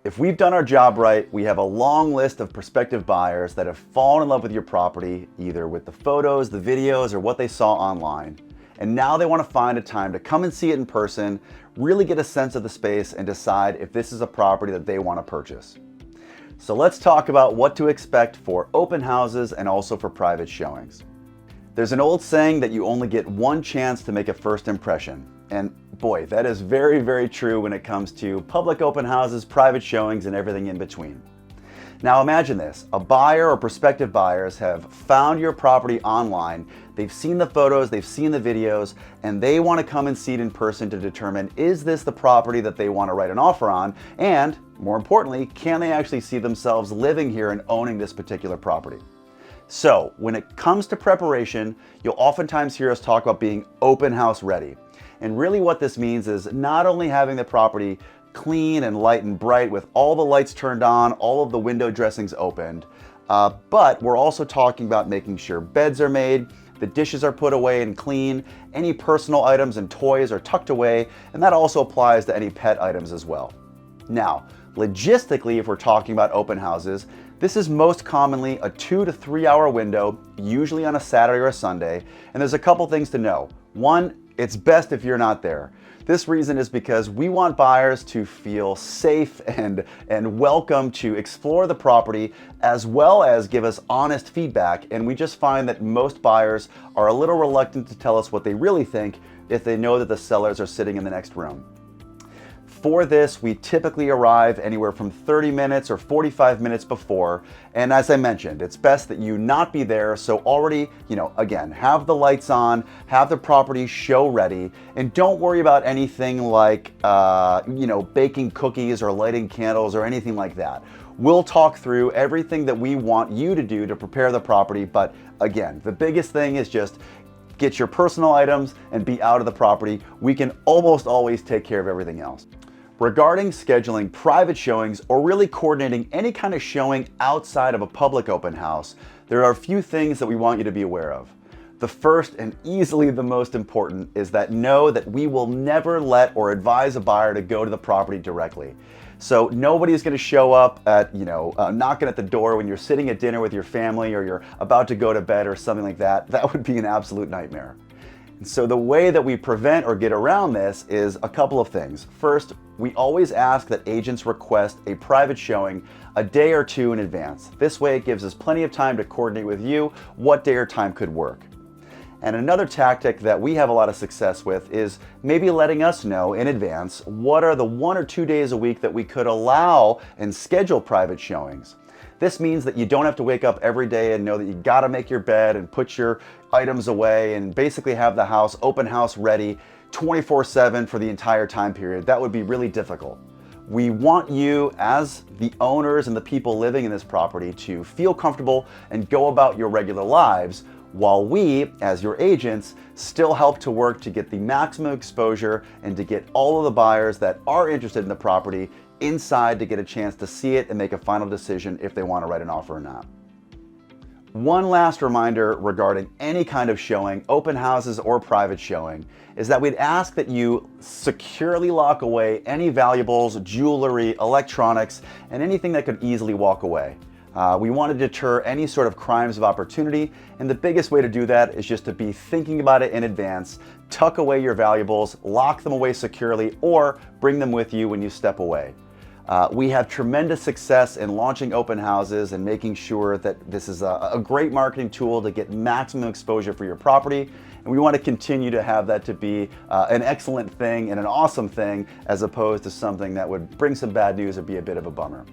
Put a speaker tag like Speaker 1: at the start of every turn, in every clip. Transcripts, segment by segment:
Speaker 1: If we've done our job right, we have a long list of prospective buyers that have fallen in love with your property, either with the photos, the videos, or what they saw online. And now they want to find a time to come and see it in person, really get a sense of the space, and decide if this is a property that they want to purchase. So let's talk about what to expect for open houses and also for private showings. There's an old saying that you only get one chance to make a first impression. And boy, that is very, very true when it comes to public open houses, private showings, and everything in between. Now imagine this, a buyer or prospective buyers have found your property online, they've seen the photos, they've seen the videos, and they want to come and see it in person to determine, is this the property that they want to write an offer on? And more importantly, can they actually see themselves living here and owning this particular property? So when it comes to preparation, you'll oftentimes hear us talk about being open house ready. And really what this means is not only having the property clean and light and bright with all the lights turned on, all of the window dressings opened, but we're also talking about making sure beds are made, the dishes are put away and clean, any personal items and toys are tucked away, and that also applies to any pet items as well. Now, logistically, if we're talking about open houses, this is most commonly a 2 to 3 hour window, usually on a Saturday or a Sunday, and there's a couple things to know. One, it's best if you're not there. This reason is because we want buyers to feel safe and welcome to explore the property, as well as give us honest feedback, and we just find that most buyers are a little reluctant to tell us what they really think if they know that the sellers are sitting in the next room. For this, we typically arrive anywhere from 30 minutes or 45 minutes before. And as I mentioned, it's best that you not be there. So already, again, have the lights on, have the property show ready, and don't worry about anything like, baking cookies or lighting candles or anything like that. We'll talk through everything that we want you to do to prepare the property. But again, the biggest thing is just get your personal items and be out of the property. We can almost always take care of everything else. Regarding scheduling private showings or really coordinating any kind of showing outside of a public open house, there are a few things that we want you to be aware of. The first and easily the most important is that know that we will never let or advise a buyer to go to the property directly. So nobody's going to show up at, knocking at the door when you're sitting at dinner with your family or you're about to go to bed or something like that. That would be an absolute nightmare. So the way that we prevent or get around this is a couple of things. First, we always ask that agents request a private showing a day or two in advance. This way it gives us plenty of time to coordinate with you what day or time could work. And another tactic that we have a lot of success with is maybe letting us know in advance what are the 1 or 2 days a week that we could allow and schedule private showings. This means that you don't have to wake up every day and know that you gotta make your bed and put your items away and basically have the house, open house ready 24/7 for the entire time period. That would be really difficult. We want you as the owners and the people living in this property to feel comfortable and go about your regular lives, while we, as your agents, still help to work to get the maximum exposure and to get all of the buyers that are interested in the property inside to get a chance to see it and make a final decision if they want to write an offer or not. One last reminder regarding any kind of showing, open houses or private showing, is that we'd ask that you securely lock away any valuables, jewelry, electronics, and anything that could easily walk away. We want to deter any sort of crimes of opportunity, and the biggest way to do that is just to be thinking about it in advance, tuck away your valuables, lock them away securely, or bring them with you when you step away. We have tremendous success in launching open houses and making sure that this is a great marketing tool to get maximum exposure for your property. And we want to continue to have that to be an excellent thing and an awesome thing, as opposed to something that would bring some bad news or be a bit of a bummer.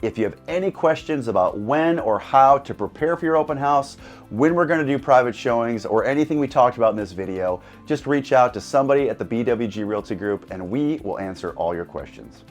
Speaker 1: If you have any questions about when or how to prepare for your open house, when we're going to do private showings, or anything we talked about in this video, just reach out to somebody at the BWG Realty Group and we will answer all your questions.